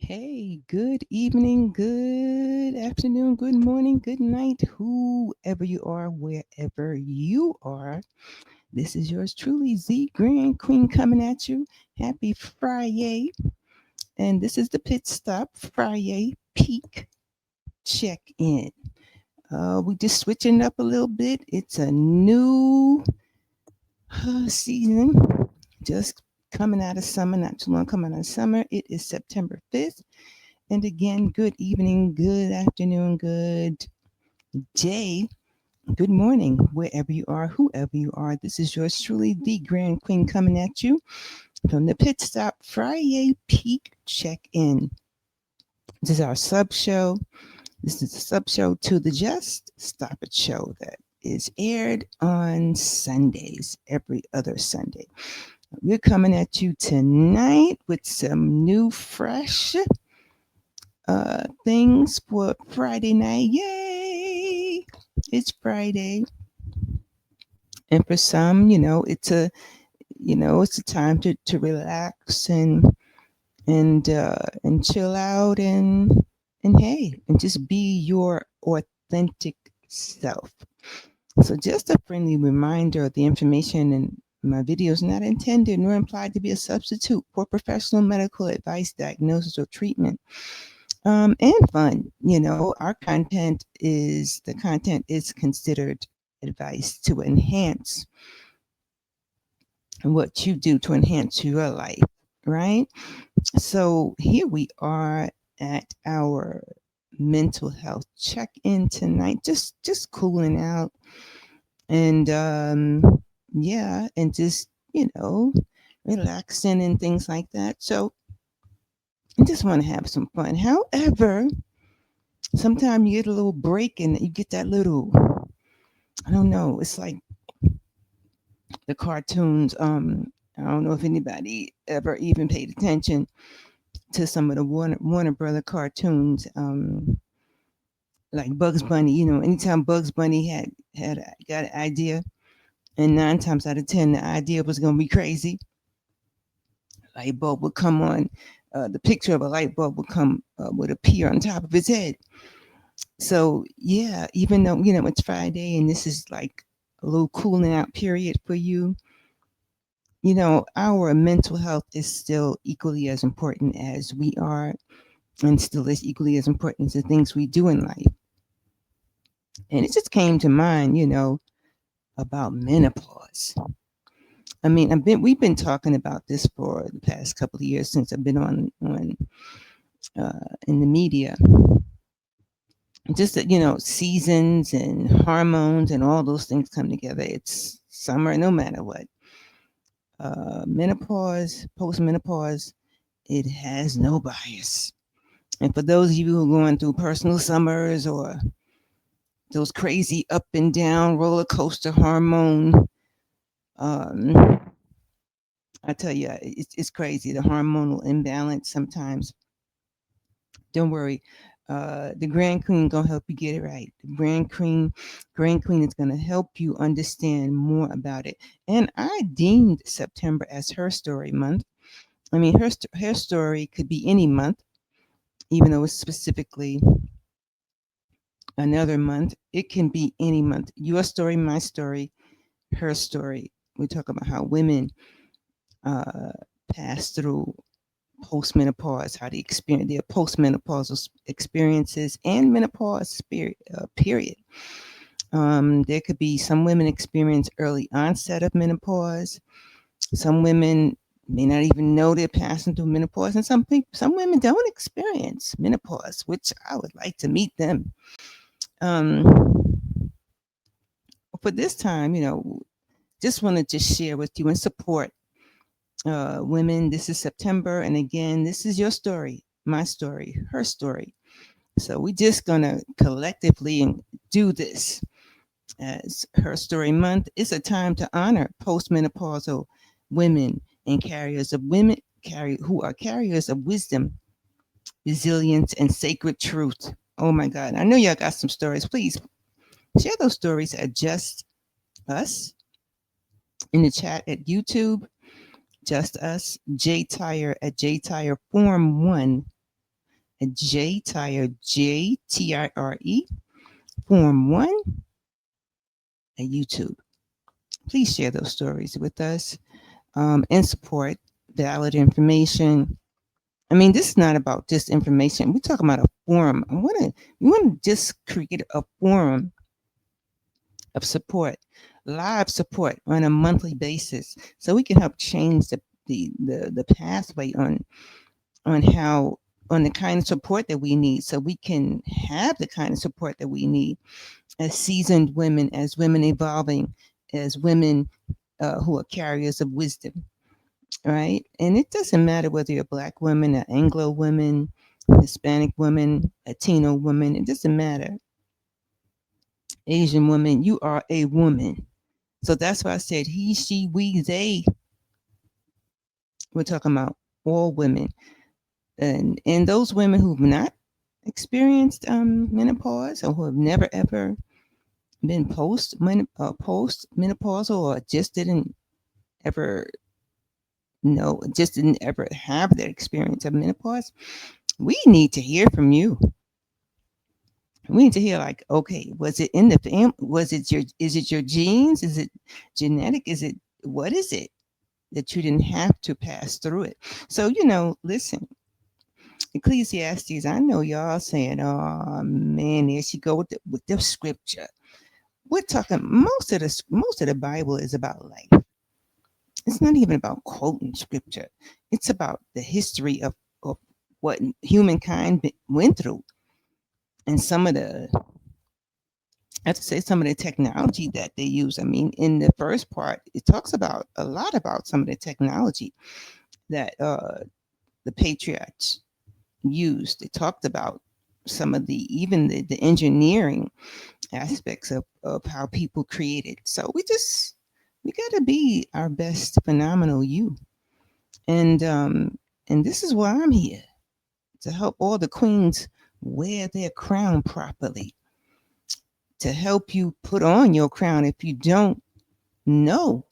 Hey, good evening, good afternoon, good morning, good night, whoever you are, wherever you are. This is yours truly, Z Grand Queen, coming at you. Happy Friday. And this is the Pit Stop Friday Peak Check In. We just switching up a little bit. It's a new season, just coming out of summer, not too long coming out of summer. It is September 5th. And again, good evening, good afternoon, good day, good morning, wherever you are, whoever you are. This is yours truly, the Grand Queen, coming at you from the Pit Stop Friday Peak Check In. This is our sub show. This is a sub show to the Just Stop It show that is aired on Sundays, every other Sunday. We're coming at you tonight with some new, fresh things for Friday night. Yay! It's Friday. And for some, it's a time to relax and chill out and hey, and just be your authentic self. So just a friendly reminder, the information in my videos not intended nor implied to be a substitute for professional medical advice, diagnosis, or treatment. And fun. Our content is considered advice to enhance what you do to enhance your life, right? So here we are at our mental health check-in tonight, just cooling out and yeah, and just relaxing and things like that. So I just want to have some fun. However, sometimes you get a little break and you get that little, I don't know, it's like the cartoons. I don't know if anybody ever even paid attention to some of the Warner Brother cartoons, like Bugs Bunny. Anytime Bugs Bunny got an idea, and 9 times out of 10 the idea was gonna be crazy. Light bulb would come on. The picture of a light bulb would appear on top of his head. So yeah, even though it's Friday and this is like a little cooling out period for you, our mental health is still equally as important as we are, and still is equally as important as the things we do in life. And it just came to mind, about menopause. I mean, we've been talking about this for the past couple of years since I've been on in the media. Just that, seasons and hormones and all those things come together. It's summer, no matter what. Menopause, post-menopause, it has no bias. And for those of you who are going through personal summers or those crazy up and down roller coaster hormone, um, I tell you, it's crazy. The hormonal imbalance sometimes. Don't worry. The Grand Queen gonna help you get it right. The Grand Queen is gonna help you understand more about it. And I deemed September as Herstory Month. I mean, her story could be any month, even though it's specifically another month. It can be any month. Your story, my story, her story. We talk about how women uh, pass through postmenopause, how they experience their postmenopausal experiences and menopause period. There could be some women experience early onset of menopause. Some women may not even know they're passing through menopause, and some women don't experience menopause, which I would like to meet them. Um, for this time, just wanted to share with you and support women. This is September, and again, this is your story, my story, her story. So we're just gonna collectively do this. As Herstory Month is a time to honor postmenopausal women and who are carriers of wisdom, resilience, and sacred truth. Oh my God! I know y'all got some stories. Please share those stories at Just Us in the chat at YouTube. Just Us, J Tire at J Tire Form 1 at JTire, JTIRE, Form 1 at YouTube. Please share those stories with us, and support valid information. I mean, this is not about just information. We're talking about a forum. We want to just create a forum of support, live support on a monthly basis, so we can help change the pathway on how on the kind of support that we need, so we can have the kind of support that we need as seasoned women, as women evolving, as women who are carriers of wisdom, right? And it doesn't matter whether you're a Black woman, an Anglo woman, Hispanic woman, Latino woman. It doesn't matter. Asian woman, you are a woman. So that's why I said he, she, we, they. We're talking about all women, and those women who've not experienced menopause, or who have never ever been post menopausal, or just didn't ever have that experience of menopause. We need to hear from you. We need to hear, like, okay, was it in the family? Is it your genes? Is it genetic? What is it that you didn't have to pass through it? So, listen, Ecclesiastes, I know y'all saying, oh man, there she go with the scripture. We're talking, most of the Bible is about life. It's not even about quoting scripture. It's about the history of what humankind went through, and I have to say, some of the technology that they use. I mean, in the first part, it talks about a lot about some of the technology that the patriarchs used. It talked about some of the engineering aspects of how people created. So we got to be our best phenomenal you. And this is why I'm here, to help all the queens wear their crown properly, to help you put on your crown if you don't know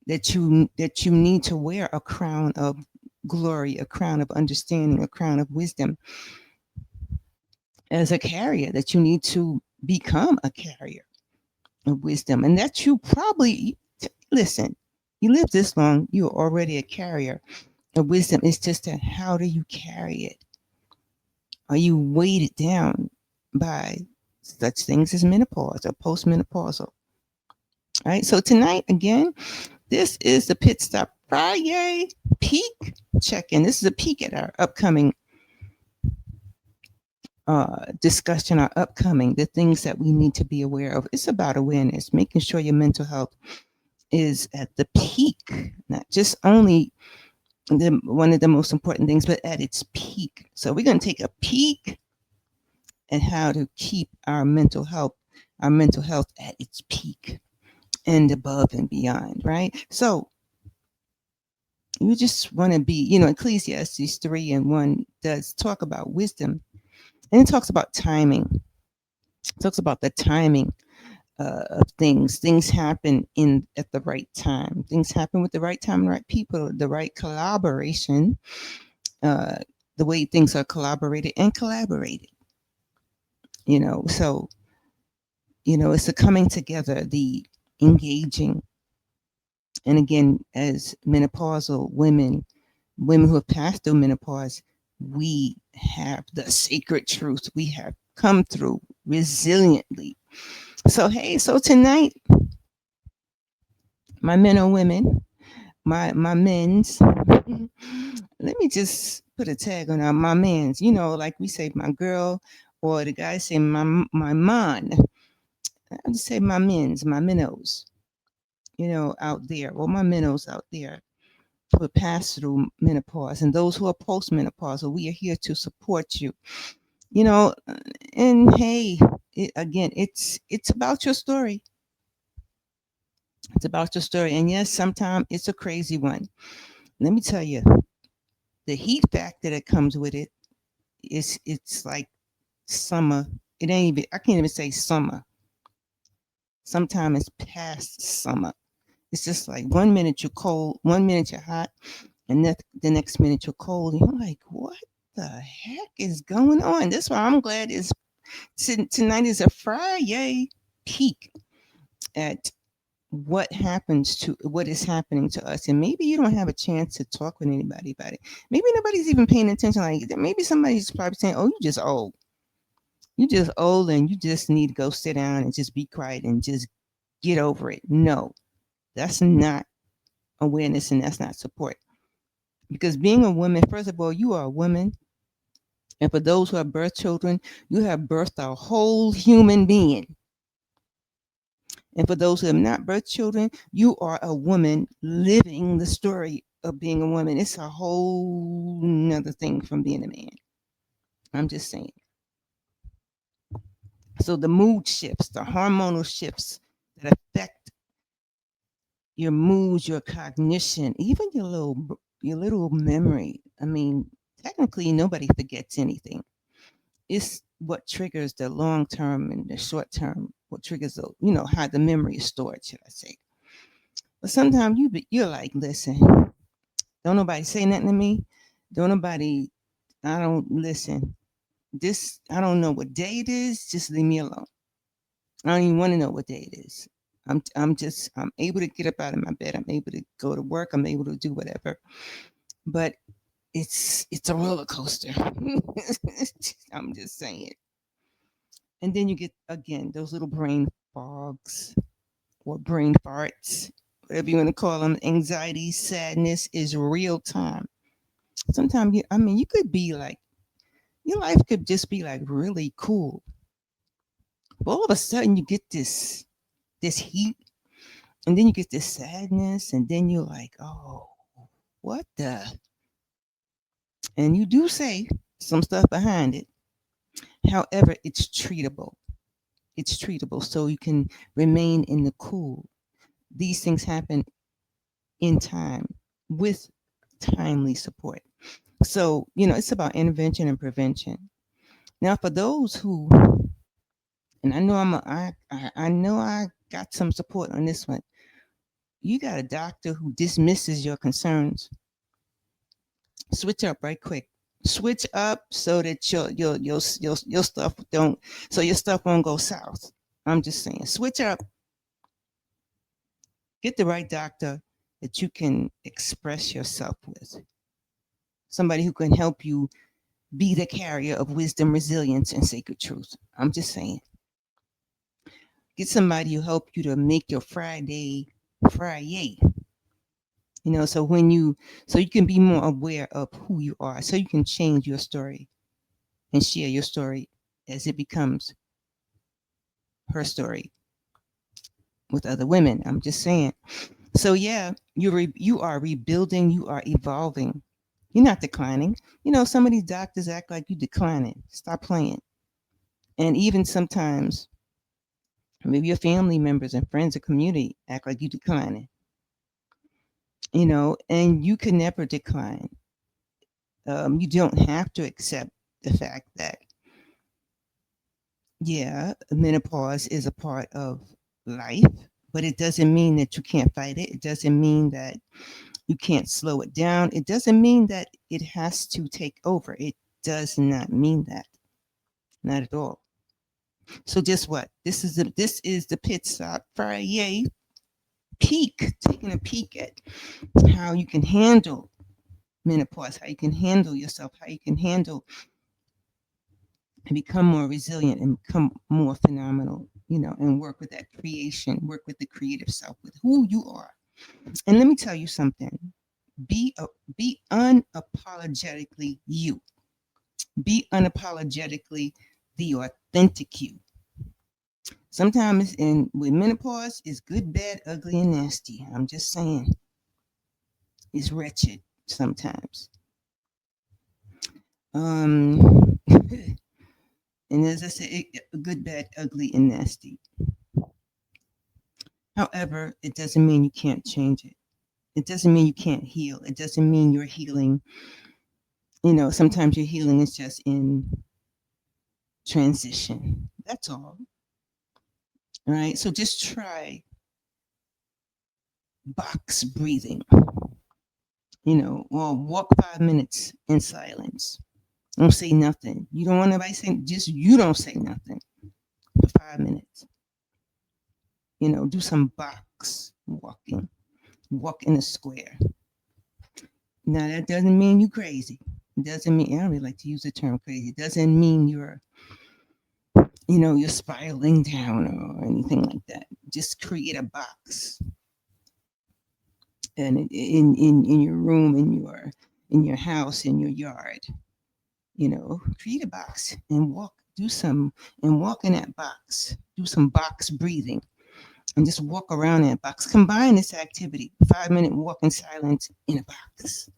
that you need to wear a crown of glory, a crown of understanding, a crown of wisdom, as a carrier, that you need to become a carrier of wisdom, and that you probably, listen, you live this long, you're already a carrier of wisdom. It's just that, how do you carry it? Are you weighted down by such things as menopause or post-menopausal? All right. So tonight, again, this is the Pit Stop Friday peek check-in. This is a peek at our upcoming discussion, our upcoming, the things that we need to be aware of. It's about awareness, making sure your mental health is at the peak, not just only one of the most important things, but at its peak. So we're going to take a peek at how to keep our mental health at its peak and above and beyond, right? So you just want to be, Ecclesiastes 3:1 does talk about wisdom, and it talks about timing. It talks about the timing of things. Things happen at the right time. Things happen with the right time, the right people, the right collaboration, uh, the way things are collaborated and collaborated. So it's the coming together, the engaging. And again, as menopausal women who have passed through menopause, we have the sacred truth. We have come through resiliently. So hey, so tonight, my men or women, my men's. Let me just put a tag on my men's. Like we say, my girl, or the guy say my man. I just say my men's, my minnows. Out there, or my minnows out there who have passed through menopause, and those who are postmenopausal. We are here to support you. You know, and hey, again, it's about your story. It's about your story, and yes, sometimes it's a crazy one. Let me tell you, the heat factor that comes with it's like summer. It ain't even. I can't even say summer. Sometimes it's past summer. It's just like 1 minute you're cold, 1 minute you're hot, and the next minute you're cold. And you're like, what the heck is going on? That's why I'm glad tonight is a Friday peek at what is happening to us. And maybe you don't have a chance to talk with anybody about it. Maybe nobody's even paying attention. Like maybe somebody's probably saying, "Oh, you just old. You just old, and you just need to go sit down and just be quiet and just get over it." No, that's not awareness, and that's not support. Because being a woman, first of all, you are a woman. And for those who have birthed children, you have birthed a whole human being. And for those who have not birthed children, you are a woman living the story of being a woman. It's a whole nother thing from being a man. I'm just saying. So the mood shifts, the hormonal shifts that affect your moods, your cognition, even your little memory. I mean, technically nobody forgets anything. It's what triggers the long term and the short term. What triggers how the memory is stored, should I say? But sometimes you're like, listen, don't nobody say nothing to me. Don't nobody. I don't listen. This I don't know what day it is. Just leave me alone. I don't even want to know what day it is. I'm able to get up out of my bed. I'm able to go to work. I'm able to do whatever. But it's a roller coaster. I'm just saying. And then you get again those little brain fogs or brain farts, whatever you want to call them. Anxiety, sadness is real time. Sometimes you could be like, your life could just be like really cool, but all of a sudden you get this heat, and then you get this sadness, and then you're like, oh, what the? And you do say some stuff behind it. However, it's treatable. It's treatable, so you can remain in the cool. These things happen in time with timely support. So, it's about intervention and prevention. Now, for those who, and I know I got some support on this one. You got a doctor who dismisses your concerns. Switch up right quick. Switch up so that your stuff don't so your stuff won't go south. I'm just saying, switch up. Get the right doctor that you can express yourself with. Somebody who can help you be the carrier of wisdom, resilience, and sacred truth. I'm just saying. Get somebody who help you to make your Friday Friday. So you can be more aware of who you are, so you can change your story and share your story as it becomes her story with other women. I'm just saying. So yeah, you are rebuilding, you are evolving. You're not declining. Some of these doctors act like you declining. Stop playing. And even sometimes, maybe your family members and friends or community act like you declining. And you can never decline. You don't have to accept the fact that, yeah, menopause is a part of life, but it doesn't mean that you can't fight it. It doesn't mean that you can't slow it down. It doesn't mean that it has to take over. It does not mean that. Not at all. So guess what? This is the pit stop Friday peek, taking a peek at how you can handle menopause, how you can handle yourself, how you can handle and become more resilient and become more phenomenal, and work with that creation, work with the creative self, with who you are. And let me tell you something. Be be unapologetically you. Be unapologetically the authentic you. Sometimes in with menopause, it's good, bad, ugly, and nasty. I'm just saying, it's wretched sometimes. Um, and as I said, good, bad, ugly, and nasty. However, it doesn't mean you can't change it. It doesn't mean you can't heal. It doesn't mean you're healing. Sometimes your healing is just in transition. That's all. All right. So just try box breathing, or walk 5 minutes in silence. Don't say nothing. You don't want nobody saying, just you don't say nothing for 5 minutes. Do some box walking. Walk in a square. Now that doesn't mean you crazy. It doesn't mean, I don't really like to use the term crazy. It doesn't mean you're spiraling down or anything like that. Just create a box and in your room, in your house, in your yard. Create a box and walk in that box. Do some box breathing and just walk around that box. Combine this activity, 5 minute walk in silence in a box.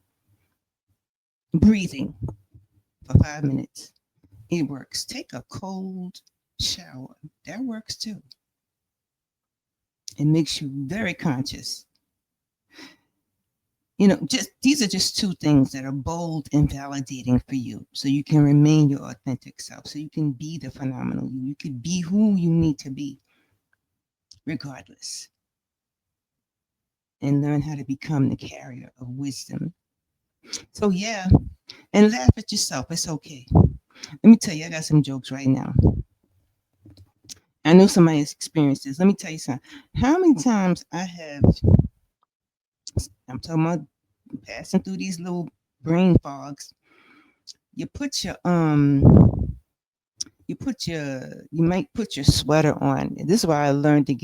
Breathing for 5 minutes. It works. Take a cold shower. That works too. It makes you very conscious. Just these are just two things that are bold and validating for you, so you can remain your authentic self, so you can be the phenomenal you. You can be who you need to be, regardless, and learn how to become the carrier of wisdom. So yeah, and laugh at yourself. It's okay. Let me tell you, I got some jokes right now. I know somebody has experienced this. Let me tell you something. How many times I'm talking about passing through these little brain fogs. You put your you might put your sweater on. This is why I learned to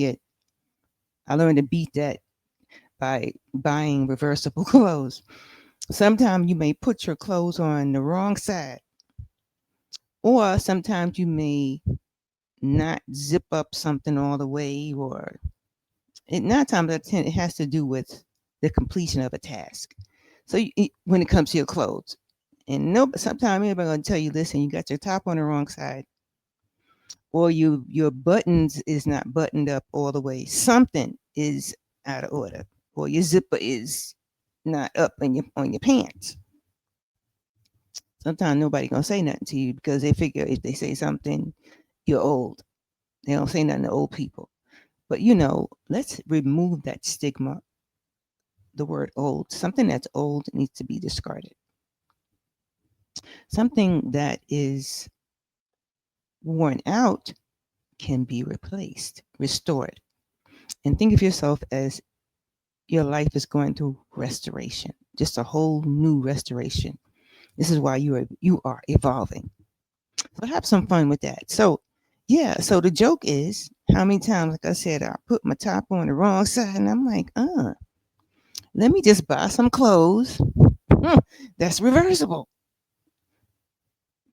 beat that by buying reversible clothes. Sometimes you may put your clothes on the wrong side, or sometimes you may not zip up something all the way, or 9 times out of 10 it has to do with the completion of a task. So when it comes to your clothes, and no, sometimes everybody gonna tell you, listen, you got your top on the wrong side, or your buttons is not buttoned up all the way. Something is out of order, or your zipper is not up on your pants. Sometimes nobody gonna say nothing to you because they figure if they say something, you're old. They don't say nothing to old people. But let's remove that stigma. The word old. Something that's old needs to be discarded. Something that is worn out can be replaced, restored. And think of yourself as your life is going through restoration, just a whole new restoration. This is why you are evolving. So have some fun with that. So yeah, so the joke is how many times, like I said, I put my top on the wrong side and I'm like, let me just buy some clothes. That's reversible.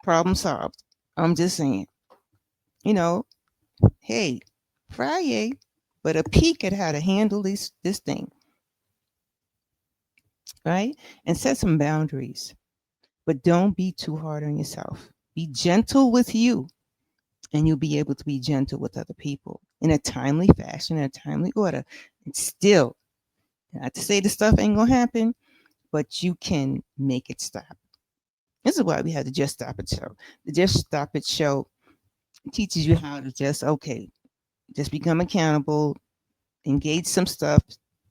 Problem solved. I'm just saying, you know, hey, Friday, but a peek at how to handle this thing, right? And set some boundaries. But don't be too hard on yourself. Be gentle with you, and you'll be able to be gentle with other people in a timely fashion, in a timely order. And still, not to say the stuff ain't gonna happen, but you can make it stop. This is why we have the Just Stop It show. The Just Stop It show teaches you how to just become accountable, engage some stuff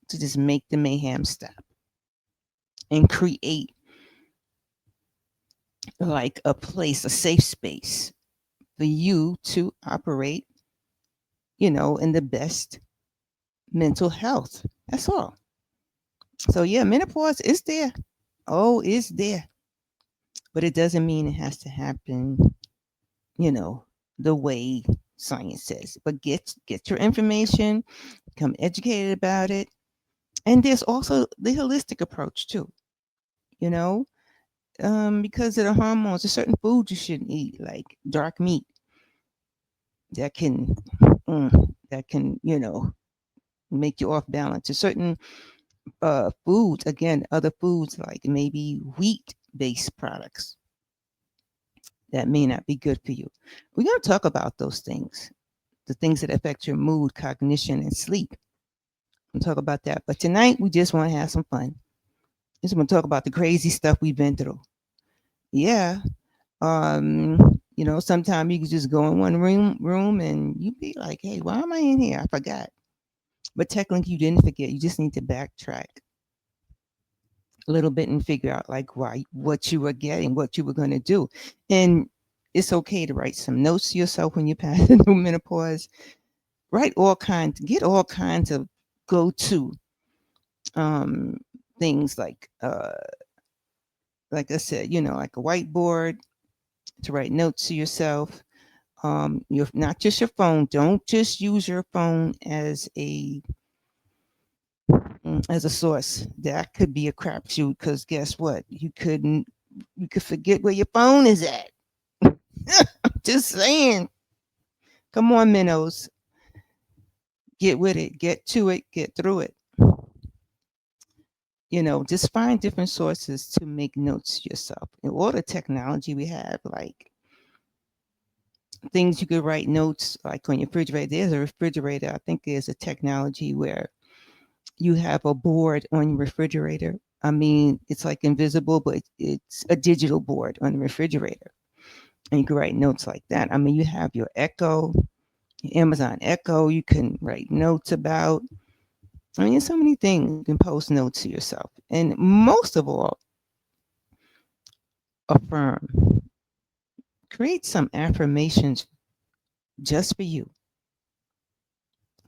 to just make the mayhem stop and create like a place, a safe space for you to operate, in the best mental health. That's all. So yeah, menopause is there. Oh, it's there. But it doesn't mean it has to happen, you know, the way science says. But get your information, become educated about it. And there's also the holistic approach too, you know, because of the hormones. There's certain foods you shouldn't eat, like dark meat, that can make you off balance. There's certain foods, again, other foods like maybe wheat based products that may not be good for you. We're going to talk about those things, the things that affect your mood, cognition, and sleep. We'll talk about that. But tonight, we just want to have some fun. Just want to talk about the crazy stuff we've been through. Yeah. Sometimes you can just go in one room and you be like, hey, why am I in here? I forgot. But technically, you didn't forget. You just need to backtrack a little bit and figure out like why what you were getting, what you were going to do. And it's okay to write some notes to yourself when you pass through menopause. Write all kinds, get all kinds of go-to um, things like I said, like a whiteboard to write notes to yourself. You're not just your phone. Don't just use your phone as a source. That could be a crapshoot because guess what? You could forget where your phone is at. Just saying. Come on, minnows. Get with it. Get to it. Get through it. Just find different sources to make notes yourself. And all the technology we have, like things you could write notes like on your refrigerator. There's a refrigerator. I think there's a technology where you have a board on your refrigerator. I mean, it's like invisible, but it's a digital board on the refrigerator. And you can write notes like that. I mean, you have your Echo, your Amazon Echo, you can write notes about. I mean, there's so many things you can post notes to yourself. And most of all, affirm. Create some affirmations just for you.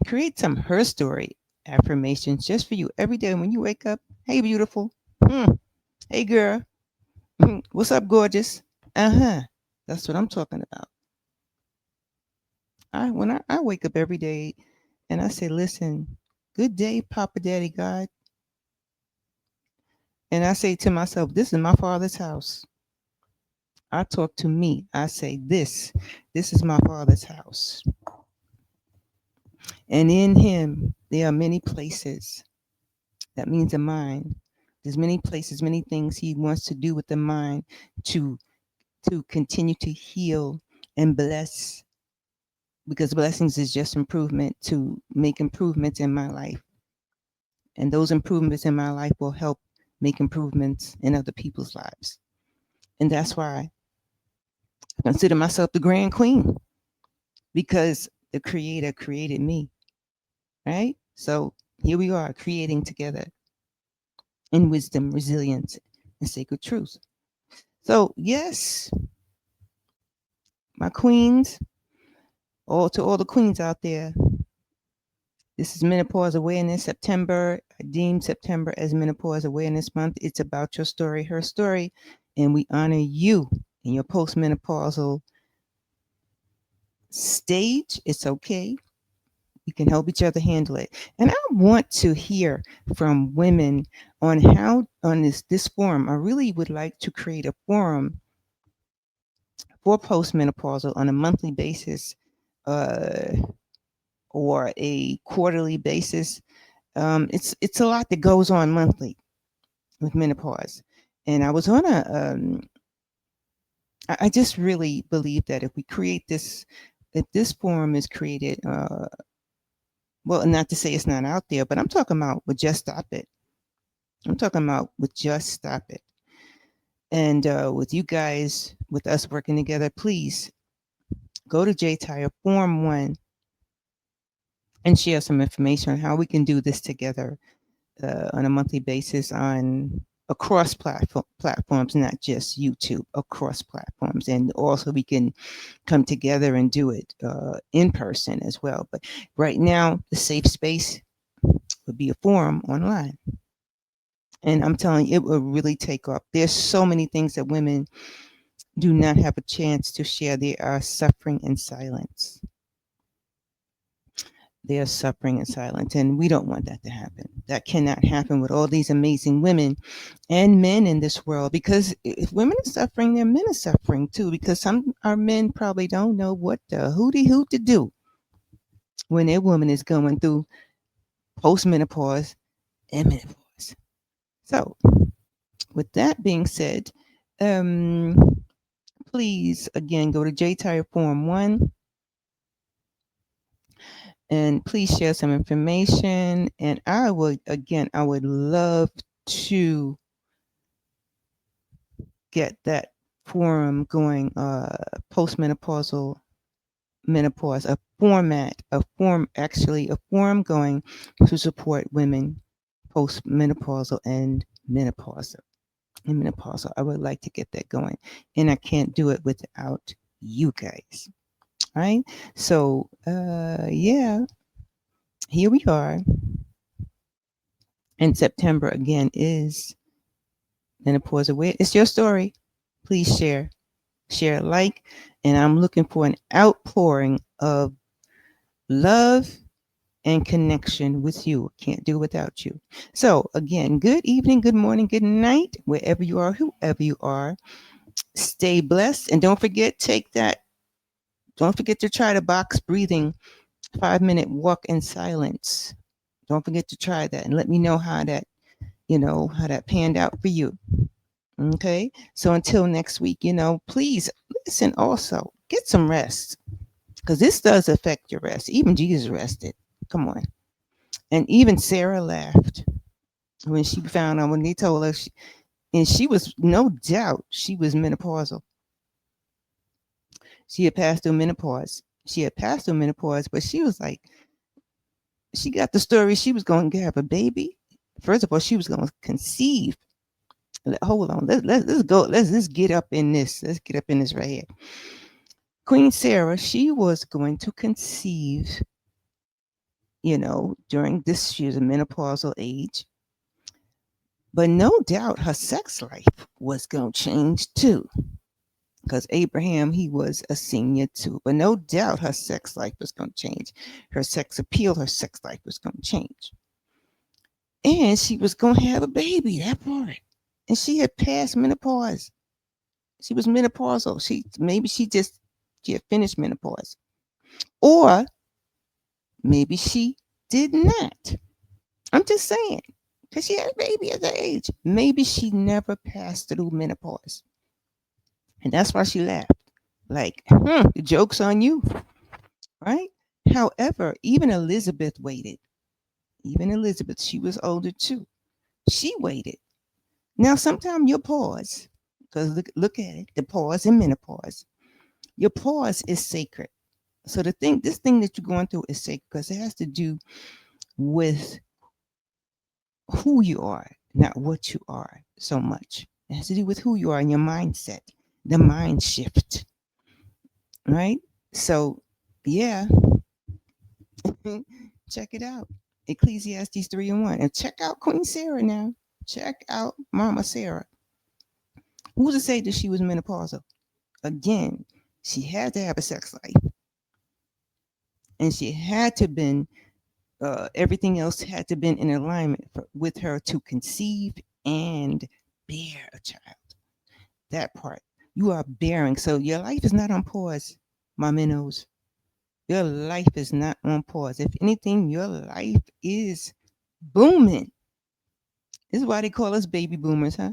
Create some her story affirmations just for you every day when you wake up. Hey, beautiful. Hey, girl. What's up, gorgeous? Uh-huh. That's what I'm talking about. When I wake up every day and I say, listen, good day, Papa Daddy God. And I say to myself, this is my father's house. I talk to me. I say, this is my father's house. And in him, there are many places. That means the mind. There's many places, many things he wants to do with the mind to continue to heal and bless, because blessings is just improvement, to make improvements in my life. And those improvements in my life will help make improvements in other people's lives. And that's why I consider myself the grand queen, because the creator created me, right? So here we are creating together in wisdom, resilience, and sacred truth. So, yes, my queens, all the queens out there, this is Menopause Awareness September. I deem September as Menopause Awareness Month. It's about your story, her story, and we honor you in your post-menopausal stage. It's okay. We can help each other handle it. And I want to hear from women on how on this forum. I really would like to create a forum for postmenopausal on a monthly basis, uh, or a quarterly basis. It's a lot that goes on monthly with menopause, and I was on a. I just really believe that if we create this, if this forum is created, well, not to say it's not out there, but I'm talking about with Just Stop It. I'm talking about with Just Stop It, and with you guys, with us working together, please go to JTire Forum One and share some information on how we can do this together on a monthly basis on across platforms, not just YouTube, across platforms. And also we can come together and do it in person as well. But right now, the safe space would be a forum online. And I'm telling you, it will really take off. There's so many things that women do not have a chance to share. They are suffering in silence. They are suffering in silence, and we don't want that to happen. That cannot happen with all these amazing women and men in this world, because if women are suffering, then men are suffering too, because some our men probably don't know what the hooty hoot to do when their woman is going through postmenopause and menopause. So, with that being said, um, please again go to JTire Forum 1 and please share some information. And I would love to get that forum going, postmenopausal menopause, a forum going to support women postmenopausal and menopausal and menopausal. I would like to get that going, and I can't do it without you guys. Right? So, yeah, here we are. And September again is Menopause Awareness. It's your story. Please share, like, and I'm looking for an outpouring of love and connection with you. Can't do without you. So, again, good evening, good morning, good night, wherever you are, whoever you are. Stay blessed. And don't forget to try the box breathing 5-minute walk in silence. Don't forget to try that and let me know how that panned out for you. Okay. So until next week, please listen also. Get some rest because this does affect your rest. Even Jesus rested. Come on. And even Sarah laughed when she found out when they told her, and she was no doubt she was menopausal. She had passed through menopause. But she was like, she got the story she was going to have a baby. First of all, she was going to conceive. Hold on, let's go. Let's get up in this. Let's get up in this right here. Queen Sarah, she was going to conceive, during this, she was a menopausal age. But no doubt her sex life was going to change too. Because Abraham, he was a senior too. But no doubt her sex life was going to change. Her sex appeal, her sex life was going to change. And she was going to have a baby, that part. And she had passed menopause. She was menopausal. She had finished menopause. Or maybe she did not. I'm just saying. Because she had a baby at that age. Maybe she never passed through menopause. And that's why she laughed. Like, the joke's on you. Right? However, even Elizabeth waited. Even Elizabeth, she was older too. She waited. Now, sometimes you'll pause. Because look at it. The pause in menopause. Your pause is sacred. So this thing that you're going through is sacred because it has to do with who you are, not what you are so much. It has to do with who you are and your mindset, the mind shift, right? So, yeah, check it out. Ecclesiastes 3 and 1. And check out Queen Sarah now. Check out Mama Sarah. Who's to say that she was menopausal? Again, she had to have a sex life. And she had to been everything else had to been in alignment with her to conceive and bear a child. That part. You are bearing. So your life is not on pause, my minnows. Your life is not on pause. If anything, your life is booming. This is why they call us baby boomers, huh?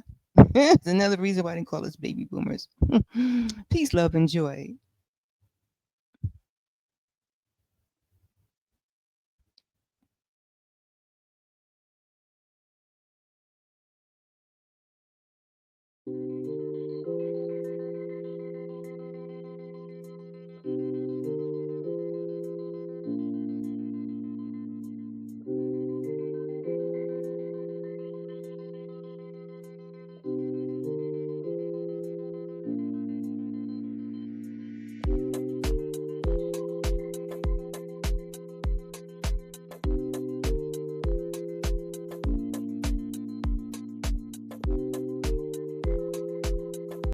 It's another reason why they call us baby boomers. Peace, love, and joy.